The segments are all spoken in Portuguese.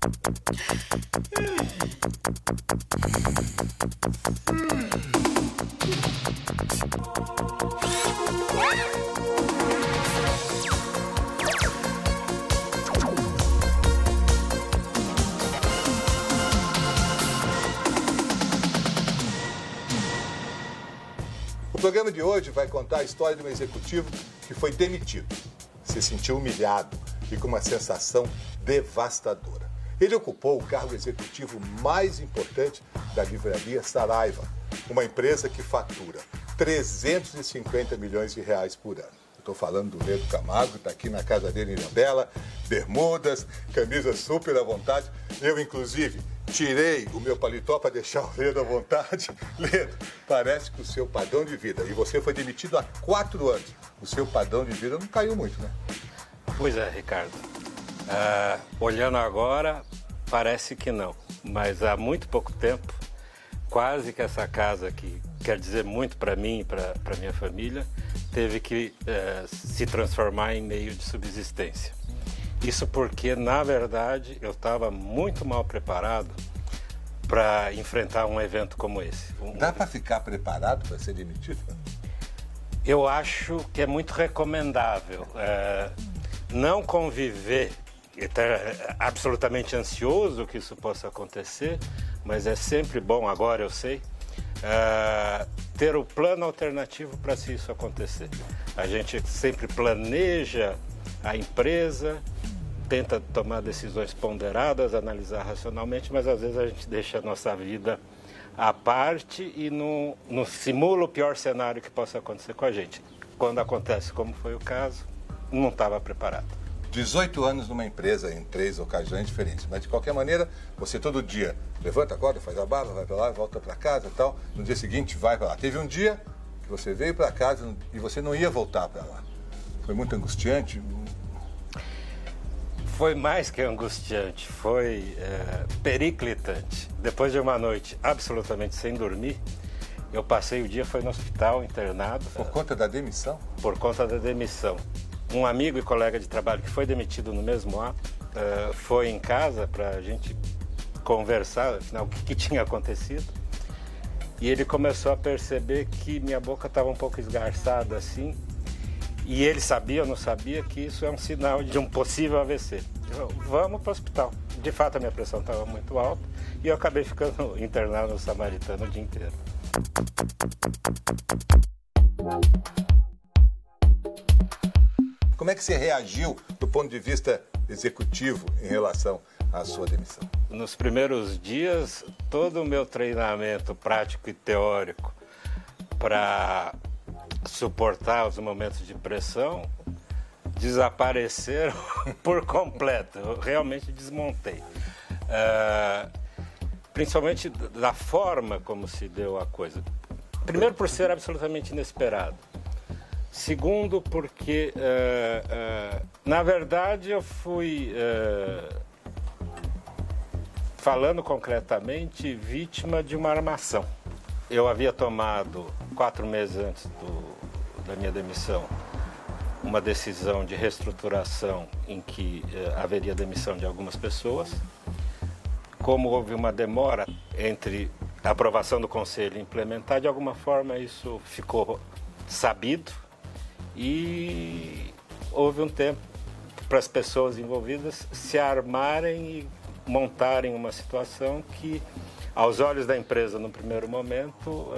O programa de hoje vai contar a história de um executivo que foi demitido, se sentiu humilhado e com uma sensação devastadora. Ele ocupou o cargo executivo mais importante da livraria Saraiva, uma empresa que fatura 350 milhões de reais por ano. Estou falando do Ledo Camargo, que está aqui na casa dele em Ilhabela, bermudas, camisa super à vontade. Eu, inclusive, tirei o meu paletó para deixar o Ledo à vontade. Ledo, parece que o seu padrão de vida, e você foi demitido há 4 anos, o seu padrão de vida não caiu muito, né? Pois é, Ricardo. Olhando agora, parece que não. Mas há muito pouco tempo, quase que essa casa que quer dizer muito para mim e para minha família, teve que se transformar em meio de subsistência. Isso porque, na verdade, eu estava muito mal preparado para enfrentar um evento como esse. Dá para ficar preparado para ser demitido? Eu acho que é muito recomendável não conviver, estar absolutamente ansioso que isso possa acontecer, mas é sempre bom, agora eu sei, ter o plano alternativo para se isso acontecer. A gente sempre planeja a empresa, tenta tomar decisões ponderadas, analisar racionalmente, mas às vezes a gente deixa a nossa vida à parte e não simula o pior cenário que possa acontecer com a gente. Quando acontece, como foi o caso, não estava preparado. 18 anos numa empresa em 3 ocasiões diferentes, mas de qualquer maneira, você todo dia levanta, acorda, faz a barba, vai para lá, volta para casa e tal, no dia seguinte vai para lá. Teve um dia que você veio para casa e você não ia voltar para lá. Foi muito angustiante? Foi mais que angustiante, foi periclitante. Depois de uma noite absolutamente sem dormir, eu passei o dia, foi no hospital, internado. Por conta da demissão? Por conta da demissão. Um amigo e colega de trabalho que foi demitido no mesmo ato, foi em casa para a gente conversar, afinal, o que tinha acontecido. E ele começou a perceber que minha boca estava um pouco esgarçada assim. E ele sabia, eu não sabia, que isso é um sinal de um possível AVC. Eu, vamos para o hospital. De fato, a minha pressão estava muito alta e eu acabei ficando internado no Samaritano o dia inteiro. Como é que você reagiu do ponto de vista executivo em relação à sua demissão? Nos primeiros dias, todo o meu treinamento prático e teórico para suportar os momentos de pressão desapareceram por completo. Eu realmente desmontei. Principalmente da forma como se deu a coisa. Primeiro, por ser absolutamente inesperado. Segundo, porque, na verdade, eu fui, falando concretamente, vítima de uma armação. Eu havia tomado, 4 meses antes da minha demissão, uma decisão de reestruturação em que haveria demissão de algumas pessoas. Como houve uma demora entre a aprovação do Conselho e implementar, de alguma forma isso ficou sabido e houve um tempo para as pessoas envolvidas se armarem e montarem uma situação que, aos olhos da empresa no primeiro momento,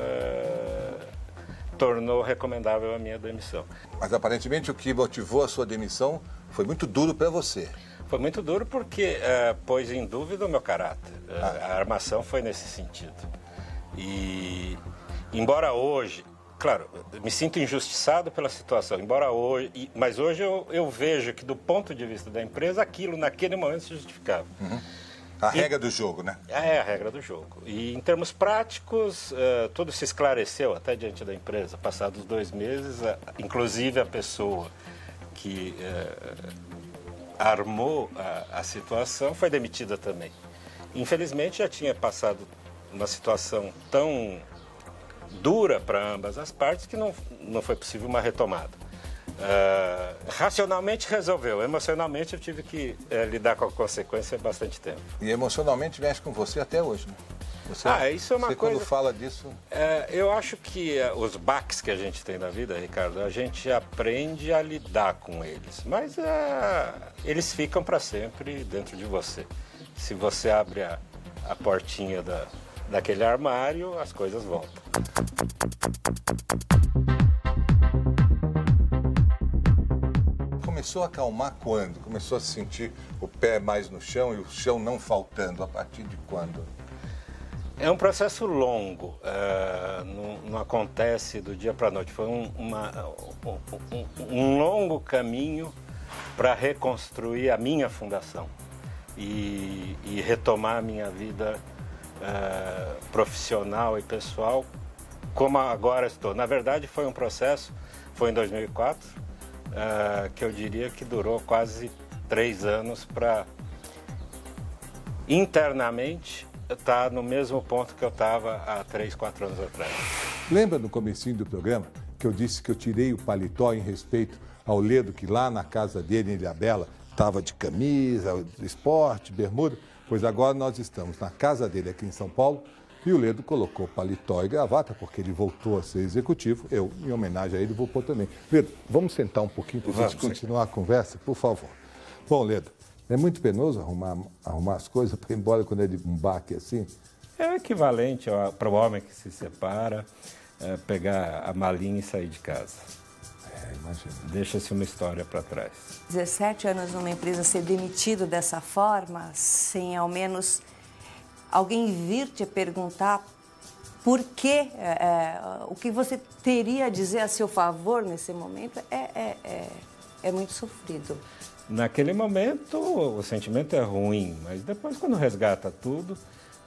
tornou recomendável a minha demissão. Mas aparentemente o que motivou a sua demissão foi muito duro para você. Foi muito duro porque pôs em dúvida o meu caráter. A armação foi nesse sentido. E, embora hoje, claro, me sinto injustiçado pela situação, mas hoje eu vejo que, do ponto de vista da empresa, aquilo naquele momento se justificava. Uhum. A regra do jogo, né? É a regra do jogo. E em termos práticos, tudo se esclareceu até diante da empresa. Passados 2 meses, inclusive a pessoa que armou a situação foi demitida também. Infelizmente, já tinha passado uma situação tão dura para ambas as partes que não foi possível uma retomada. Racionalmente resolveu, emocionalmente eu tive que lidar com a consequência há bastante tempo. E emocionalmente mexe com você até hoje, né? Isso é uma você coisa... quando fala disso... eu acho que os baques que a gente tem na vida, Ricardo, a gente aprende a lidar com eles. Mas eles ficam para sempre dentro de você. Se você abre a portinha daquele armário, as coisas voltam. Começou a acalmar quando? Começou a sentir o pé mais no chão e o chão não faltando? A partir de quando? É um processo longo, não acontece do dia para a noite. Foi um longo caminho para reconstruir a minha fundação e retomar a minha vida profissional e pessoal como agora estou. Na verdade, foi um processo, foi em 2004, que eu diria que durou quase 3 anos para internamente estar no mesmo ponto que eu estava há 3, 4 anos atrás. Lembra no comecinho do programa que eu disse que eu tirei o paletó em respeito ao Ledo, que lá na casa dele, em Ilhabela, estava de camisa, esporte, bermuda? Pois agora nós estamos na casa dele aqui em São Paulo e o Ledo colocou paletó e gravata porque ele voltou a ser executivo. Eu, em homenagem a ele, vou pôr também. Ledo, vamos sentar um pouquinho para a gente continuar a conversa, por favor. Bom, Ledo, é muito penoso arrumar as coisas para ir embora quando é de um baque assim? É o equivalente para o homem que se separa, pegar a malinha e sair de casa. Imagina. Deixa-se uma história para trás. 17 anos numa empresa, ser demitido dessa forma, sem ao menos alguém vir te perguntar por quê, o que você teria a dizer a seu favor nesse momento, é muito sofrido. Naquele momento, o sentimento é ruim, mas depois, quando resgata tudo,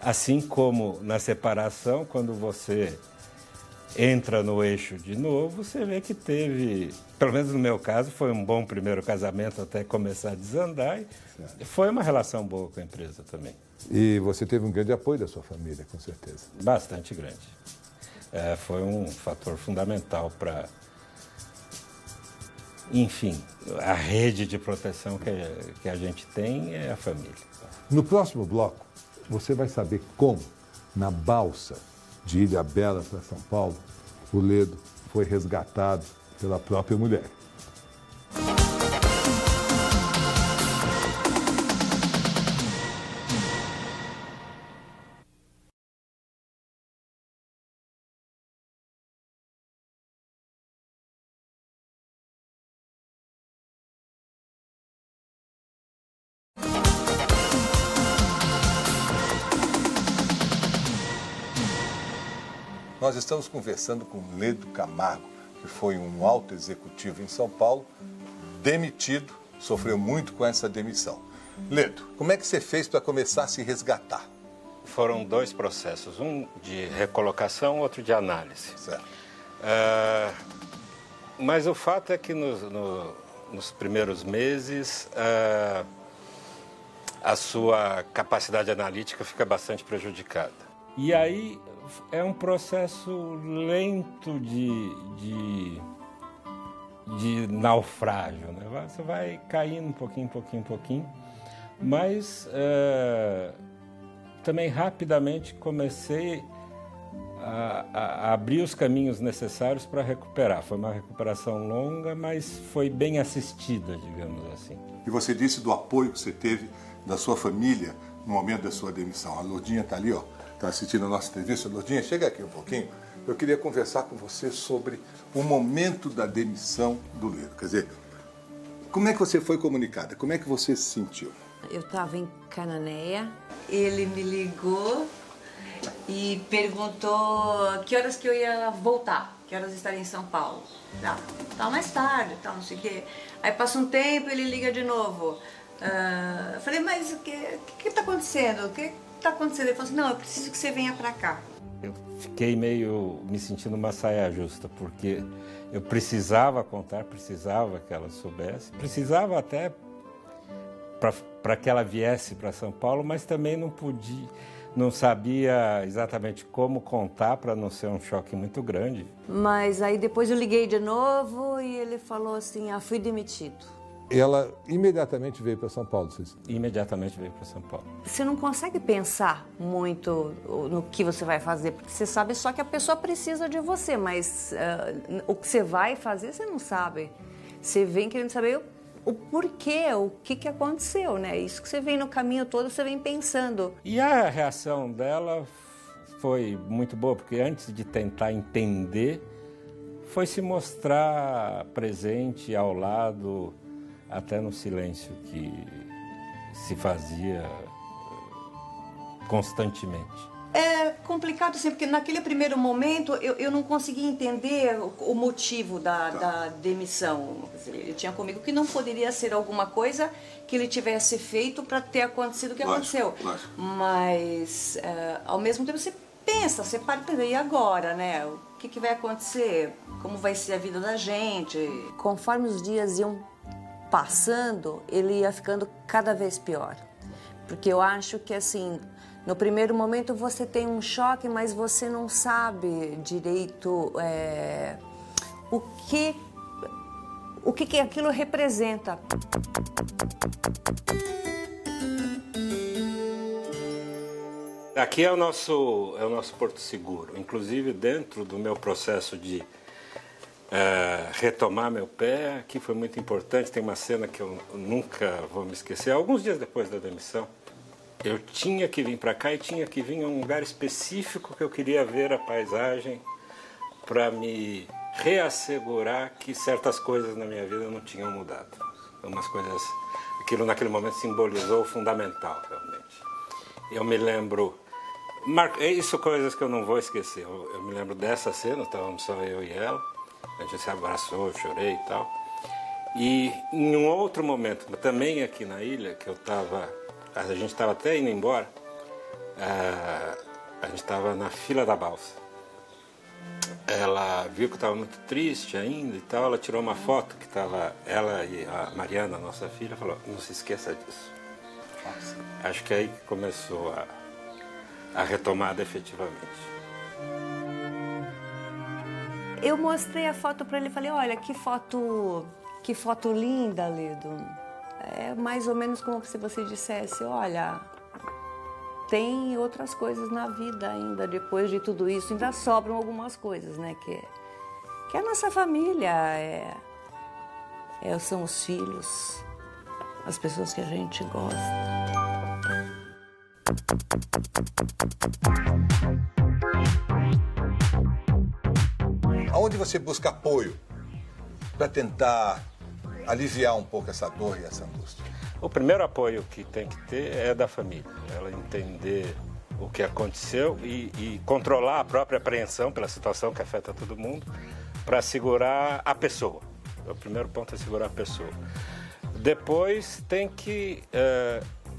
assim como na separação, quando você entra no eixo de novo, você vê que teve, pelo menos no meu caso, foi um bom primeiro casamento até começar a desandar. E foi uma relação boa com a empresa também. E você teve um grande apoio da sua família, com certeza. Bastante grande. Foi um fator fundamental para... Enfim, a rede de proteção que a gente tem é a família. No próximo bloco, você vai saber como, na balsa de Ilhabela para São Paulo, o Ledo foi resgatado pela própria mulher. Nós estamos conversando com Ledo Camargo, que foi um alto executivo em São Paulo, demitido, sofreu muito com essa demissão. Ledo, como é que você fez para começar a se resgatar? Foram 2 processos, um de recolocação, outro de análise. Certo. Mas o fato é que nos primeiros meses a sua capacidade analítica fica bastante prejudicada. E aí é um processo lento de naufrágio, né? Você vai caindo um pouquinho, mas também rapidamente comecei a abrir os caminhos necessários para recuperar. Foi uma recuperação longa, mas foi bem assistida, digamos assim. E você disse do apoio que você teve da sua família no momento da sua demissão. A Lourdinha está ali, ó. Está assistindo a nossa entrevista. Lourdinha, chega aqui um pouquinho. Eu queria conversar com você sobre o momento da demissão do Ledo. Quer dizer, como é que você foi comunicada? Como é que você se sentiu? Eu estava em Cananéia, ele me ligou e perguntou que horas que eu ia voltar, que horas estaria em São Paulo. Tá mais tarde, tal, não sei o quê. Aí passa um tempo, ele liga de novo. Eu falei, mas o que está acontecendo? O que está acontecendo? Ele falou assim, não, eu preciso que você venha para cá. Eu fiquei meio me sentindo uma saia justa, porque eu precisava contar, precisava que ela soubesse, precisava até para que ela viesse para São Paulo, mas também não podia, não sabia exatamente como contar para não ser um choque muito grande. Mas aí depois eu liguei de novo e ele falou assim, fui demitido. Ela imediatamente veio para São Paulo, Ceci. Imediatamente veio para São Paulo. Você não consegue pensar muito no que você vai fazer, porque você sabe só que a pessoa precisa de você, mas o que você vai fazer, você não sabe. Você vem querendo saber o porquê, o que aconteceu, né? Isso que você vem no caminho todo, você vem pensando. E a reação dela foi muito boa, porque antes de tentar entender, foi se mostrar presente ao lado, até no silêncio que se fazia constantemente. É complicado, assim, porque naquele primeiro momento eu não conseguia entender o motivo da demissão. Ele tinha comigo que não poderia ser alguma coisa que ele tivesse feito para ter acontecido o que aconteceu. Mas, ao mesmo tempo, você pensa, você para e pensa, e agora, né? O que vai acontecer? Como vai ser a vida da gente? Conforme os dias iam passando, ele ia ficando cada vez pior. Porque eu acho que, assim, no primeiro momento você tem um choque, mas você não sabe direito o que aquilo representa. Aqui é o nosso porto seguro. Inclusive, dentro do meu processo de retomar meu pé, aqui foi muito importante. Tem uma cena que eu nunca vou me esquecer. Alguns dias depois da demissão, eu tinha que vir para cá e tinha que vir a um lugar específico que eu queria ver a paisagem para me reassegurar que certas coisas na minha vida não tinham mudado. Umas coisas, aquilo naquele momento simbolizou o fundamental, realmente. Eu me lembro, isso coisas que eu não vou esquecer. Eu me lembro dessa cena, estávamos só eu e ela. A gente se abraçou, eu chorei e tal. E em um outro momento, também aqui na ilha, que a gente estava até indo embora, a gente estava na fila da balsa. Ela viu que eu estava muito triste ainda e tal, ela tirou uma foto que estava ela e a Mariana, nossa filha, falou, não se esqueça disso. Nossa. Acho que aí que começou a retomada efetivamente. Eu mostrei a foto para ele e falei, olha, que foto linda, Ledo. É mais ou menos como se você dissesse, olha, tem outras coisas na vida ainda, depois de tudo isso, ainda sobram algumas coisas, né? Que é a nossa família, são os filhos, as pessoas que a gente gosta. Aonde você busca apoio para tentar aliviar um pouco essa dor e essa angústia? O primeiro apoio que tem que ter é da família. Ela entender o que aconteceu e controlar a própria apreensão pela situação que afeta todo mundo para segurar a pessoa. O primeiro ponto é segurar a pessoa. Depois tem que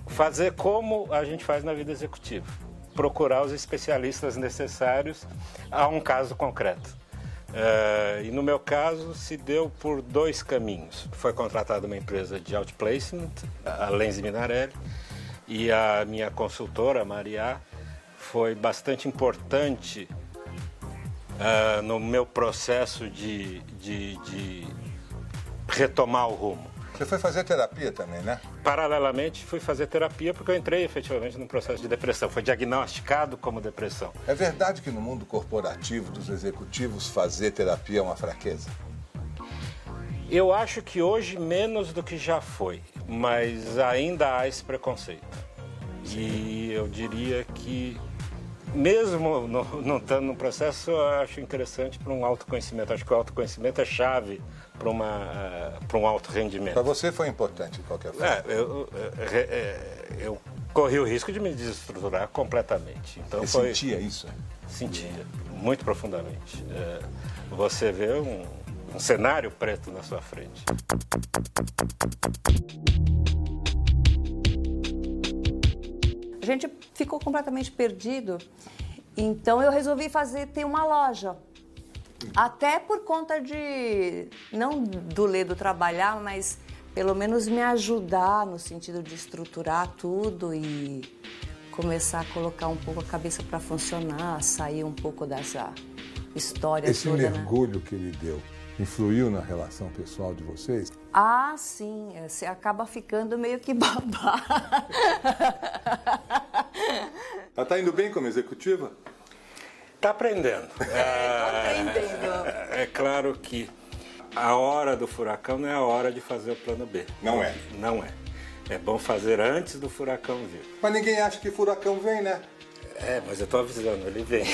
fazer como a gente faz na vida executiva. Procurar os especialistas necessários a um caso concreto. E no meu caso se deu por dois caminhos. Foi contratada uma empresa de outplacement, a Lenzi Minarelli, e a minha consultora, a Maria, foi bastante importante no meu processo de retomar o rumo. Você foi fazer terapia também, né? Paralelamente, fui fazer terapia porque eu entrei efetivamente num processo de depressão. Foi diagnosticado como depressão. É verdade que no mundo corporativo dos executivos fazer terapia é uma fraqueza? Eu acho que hoje menos do que já foi, mas ainda há esse preconceito. E eu diria que, mesmo não estando no processo, eu acho interessante para um autoconhecimento. Acho que o autoconhecimento é chave para um alto rendimento. Para você foi importante, de qualquer forma. Eu corri o risco de me desestruturar completamente. Então você sentia isso? Sentia, muito profundamente. Você vê um cenário preto na sua frente. A gente ficou completamente perdido, então eu resolvi ter uma loja. Até por conta não do Ledo trabalhar, mas pelo menos me ajudar no sentido de estruturar tudo e começar a colocar um pouco a cabeça para funcionar, sair um pouco dessa história Esse toda, mergulho que ele deu influiu na relação pessoal de vocês? Ah, sim, você acaba ficando meio que babá. Ela está indo bem como executiva? Está aprendendo. É claro que a hora do furacão não é a hora de fazer o plano B. Não é? Não é. É bom fazer antes do furacão vir. Mas ninguém acha que furacão vem, né? É, mas eu estou avisando, ele vem.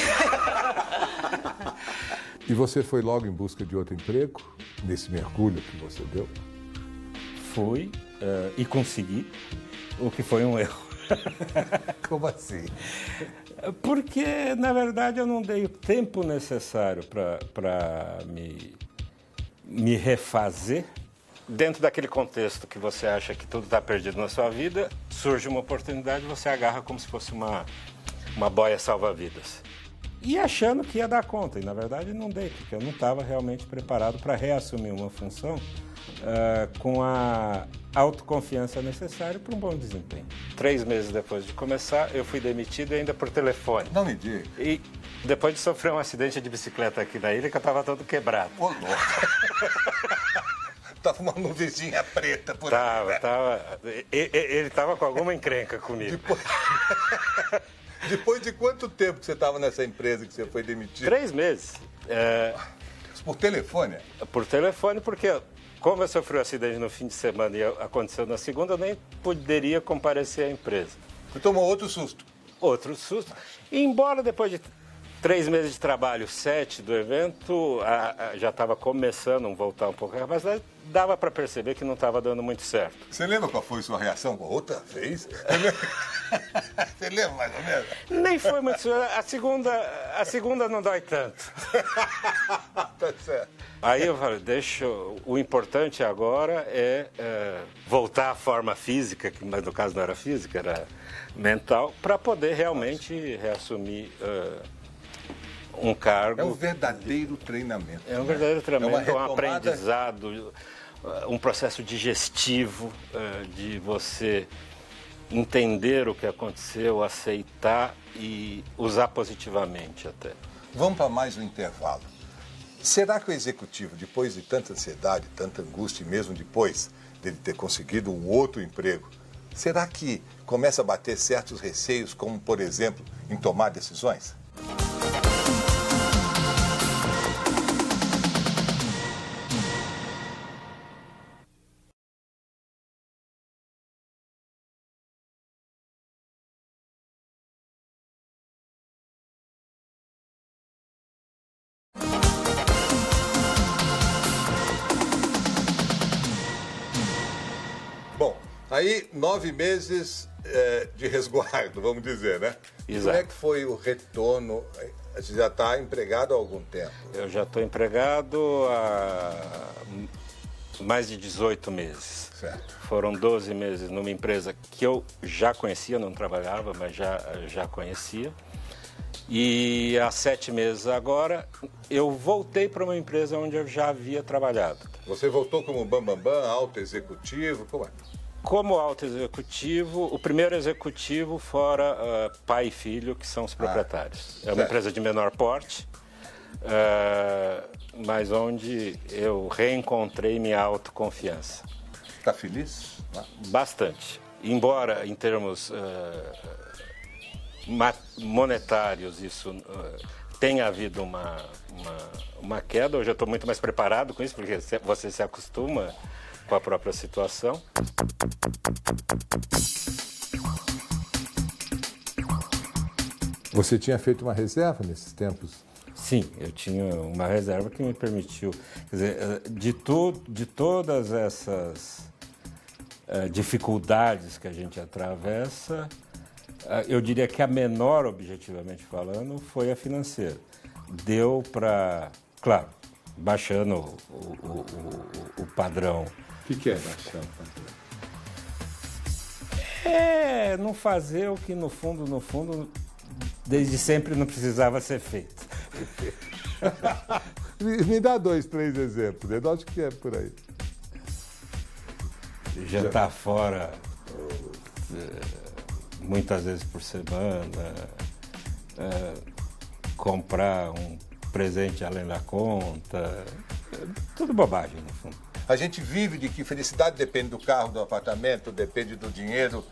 E você foi logo em busca de outro emprego, nesse mergulho que você deu? Fui e consegui, o que foi um erro. Como assim? Porque, na verdade, eu não dei o tempo necessário para me refazer. Dentro daquele contexto que você acha que tudo está perdido na sua vida, surge uma oportunidade, você agarra como se fosse uma boia salva-vidas. E achando que ia dar conta, e na verdade não dei, porque eu não estava realmente preparado para reassumir uma função com a autoconfiança necessária para um bom desempenho. 3 meses depois de começar, eu fui demitido ainda por telefone. Não me diga. E depois de sofrer um acidente de bicicleta aqui na ilha, que eu estava todo quebrado. Ô, louco. Tava uma nuvenzinha preta por aí. Ele estava com alguma encrenca comigo. Depois de quanto tempo que você estava nessa empresa que você foi demitido? 3 meses. Por telefone? Por telefone, porque como eu sofri um acidente no fim de semana e aconteceu na segunda, eu nem poderia comparecer à empresa. Você tomou outro susto? Outro susto. E embora depois de 3 meses de trabalho, 7 do evento, já estava começando a voltar um pouco a capacidade, dava para perceber que não estava dando muito certo. Você lembra qual foi sua reação outra vez? Você lembra mais ou menos? Nem foi muito. A segunda não dói tanto. Tá certo. Aí eu falei, o importante agora é voltar à forma física, que mas no caso não era física, era mental, para poder realmente reassumir um cargo. É um verdadeiro treinamento. É um verdadeiro treinamento, um aprendizado, um processo digestivo de você entender o que aconteceu, aceitar e usar positivamente até. Vamos para mais um intervalo. Será que o executivo, depois de tanta ansiedade, tanta angústia, e mesmo depois dele ter conseguido um outro emprego, será que começa a bater certos receios, como, por exemplo, em tomar decisões? Aí, 9 meses de resguardo, vamos dizer, né? Exato. Como é que foi o retorno? Você já está empregado há algum tempo? Eu já estou empregado há mais de 18 meses. Certo. Foram 12 meses numa empresa que eu já conhecia, não trabalhava, mas já conhecia. E há 7 meses agora, eu voltei para uma empresa onde eu já havia trabalhado. Você voltou como bambambam, alto executivo, como é? Como alto executivo, o primeiro executivo fora pai e filho, que são os proprietários. É uma empresa de menor porte, mas onde eu reencontrei minha autoconfiança. Está feliz? Bastante. Embora em termos monetários isso tenha havido uma queda, hoje eu estou muito mais preparado com isso, porque você se acostuma com a própria situação. Você tinha feito uma reserva nesses tempos? Sim, eu tinha uma reserva que me permitiu, quer dizer, de todas essas dificuldades que a gente atravessa, eu diria que a menor, objetivamente falando, foi a financeira. Deu para, claro, baixando o padrão. O que é baixar o padrão? É não fazer o que no fundo, desde sempre não precisava ser feito. Me dá 2, 3 exemplos. Eu acho que é por aí. Já está fora muitas vezes por semana, comprar um presente além da conta, tudo bobagem, no fundo. A gente vive de que felicidade depende do carro, do apartamento, depende do dinheiro.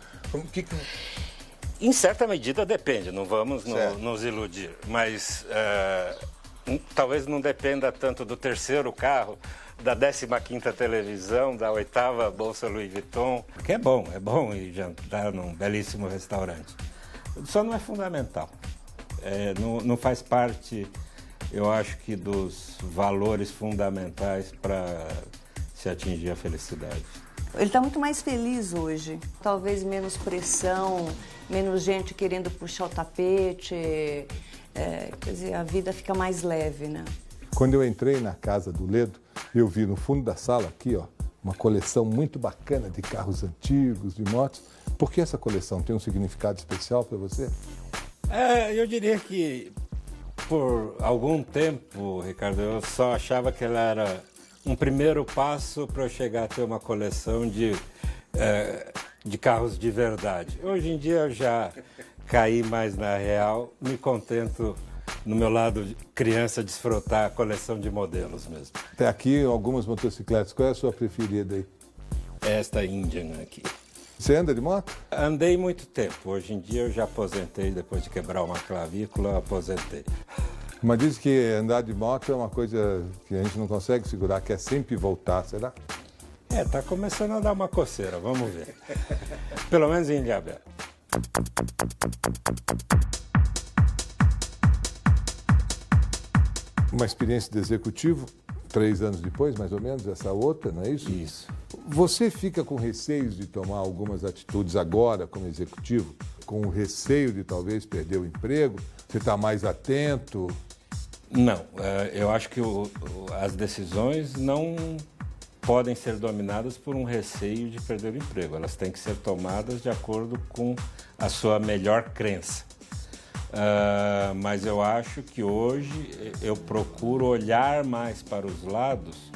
Em certa medida depende, não vamos nos iludir, mas talvez não dependa tanto do terceiro carro, da 15ª televisão, da 8ª bolsa Louis Vuitton, que é bom ir jantar num belíssimo restaurante. Só não é fundamental, não faz parte, eu acho que, dos valores fundamentais para se atingir a felicidade. Ele está muito mais feliz hoje. Talvez menos pressão, menos gente querendo puxar o tapete. Quer dizer, a vida fica mais leve, né? Quando eu entrei na casa do Ledo, eu vi no fundo da sala aqui, ó, uma coleção muito bacana de carros antigos, de motos. Por que essa coleção tem um significado especial para você? Eu diria que por algum tempo, Ricardo, eu só achava que ela era um primeiro passo para eu chegar a ter uma coleção de carros de verdade. Hoje em dia eu já caí mais na real, me contento, no meu lado de criança, desfrutar a coleção de modelos mesmo. Tem aqui algumas motocicletas. Qual é a sua preferida aí? Esta Indian aqui. Você anda de moto? Andei muito tempo. Hoje em dia eu já aposentei, depois de quebrar uma clavícula, eu aposentei. Mas diz que andar de moto é uma coisa que a gente não consegue segurar, que é sempre voltar, será? Tá começando a dar uma coceira, vamos ver. Pelo menos em Ilhabela. Uma experiência de executivo, 3 anos depois, mais ou menos, essa outra, não é isso? Isso. Você fica com receios de tomar algumas atitudes agora como executivo, com o receio de talvez perder o emprego? Você está mais atento? Não, eu acho que as decisões não podem ser dominadas por um receio de perder o emprego. Elas têm que ser tomadas de acordo com a sua melhor crença. Mas eu acho que hoje eu procuro olhar mais para os lados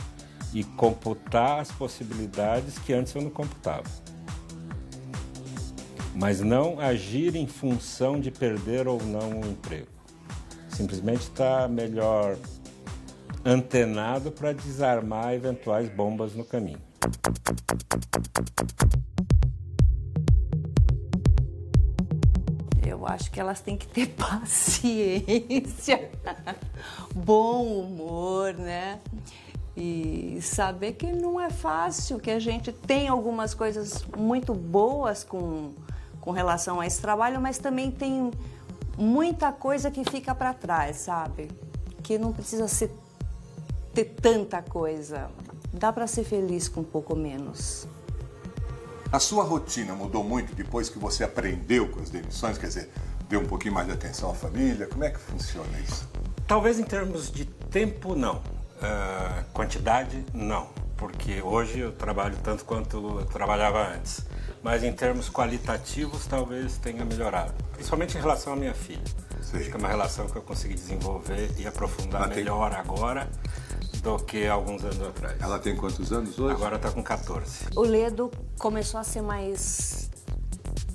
e computar as possibilidades que antes eu não computava. Mas não agir em função de perder ou não o emprego. Simplesmente estar melhor antenado para desarmar eventuais bombas no caminho. Eu acho que elas têm que ter paciência, bom humor, né? E saber que não é fácil, que a gente tem algumas coisas muito boas com relação a esse trabalho, mas também tem muita coisa que fica para trás, sabe? Que não precisa ter tanta coisa. Dá para ser feliz com um pouco menos. A sua rotina mudou muito depois que você aprendeu com as demissões? Quer dizer, deu um pouquinho mais de atenção à família? Como é que funciona isso? Talvez em termos de tempo, não. Quantidade, não. Porque hoje eu trabalho tanto quanto eu trabalhava antes. Mas em termos qualitativos, talvez tenha melhorado. Principalmente em relação à minha filha. Sim. Acho que é uma relação que eu consegui desenvolver e aprofundar melhor agora do que alguns anos atrás. Ela tem quantos anos hoje? Agora está com 14. O Ledo começou a ser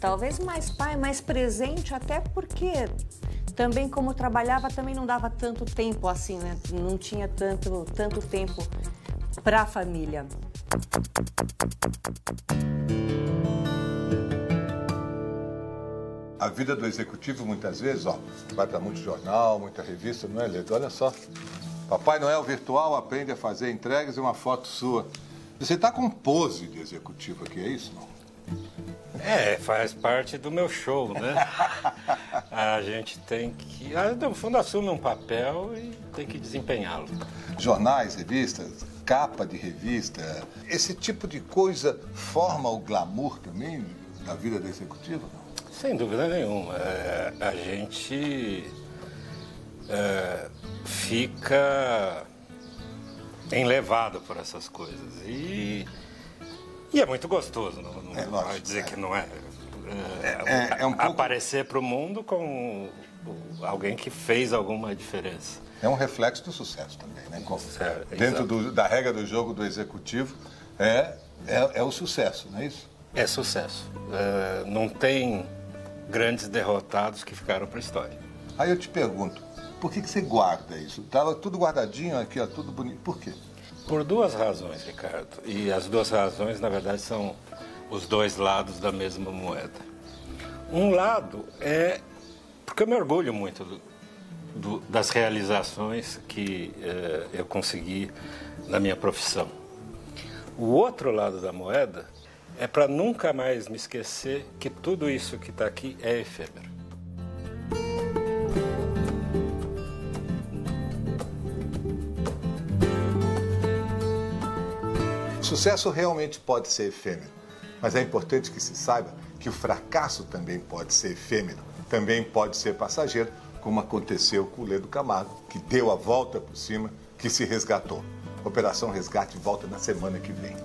talvez mais pai, mais presente, até porque também como trabalhava, também não dava tanto tempo assim, né? Não tinha tanto tempo para a família. A vida do executivo, muitas vezes, vai para muito jornal, muita revista, não é, Ledo? Olha só. Papai Noel virtual aprende a fazer entregas e uma foto sua. Você está com pose de executivo aqui, é isso, não? Faz parte do meu show, né? A gente tem que, no fundo, assume um papel e tem que desempenhá-lo. Jornais, revistas, capa de revista, esse tipo de coisa forma o glamour também da vida do executivo, não? Sem dúvida nenhuma. A gente fica enlevado por essas coisas. E é muito gostoso, não vai dizer que não é. Um pouco... Aparecer para o mundo com alguém que fez alguma diferença. É um reflexo do sucesso também, né? Certo, dentro da regra do jogo do executivo, é o sucesso, não é isso? É sucesso. Não tem grandes derrotados que ficaram para a história. Aí eu te pergunto, por que você guarda isso? Estava tudo guardadinho aqui, ó, tudo bonito. Por quê? Por duas razões, Ricardo. E as duas razões, na verdade, são os dois lados da mesma moeda. Um lado é porque eu me orgulho muito das realizações que eu consegui na minha profissão. O outro lado da moeda é para nunca mais me esquecer que tudo isso que está aqui é efêmero. O sucesso realmente pode ser efêmero, mas é importante que se saiba que o fracasso também pode ser efêmero, também pode ser passageiro, como aconteceu com o Lê do Camargo, que deu a volta por cima, que se resgatou. Operação Resgate volta na semana que vem.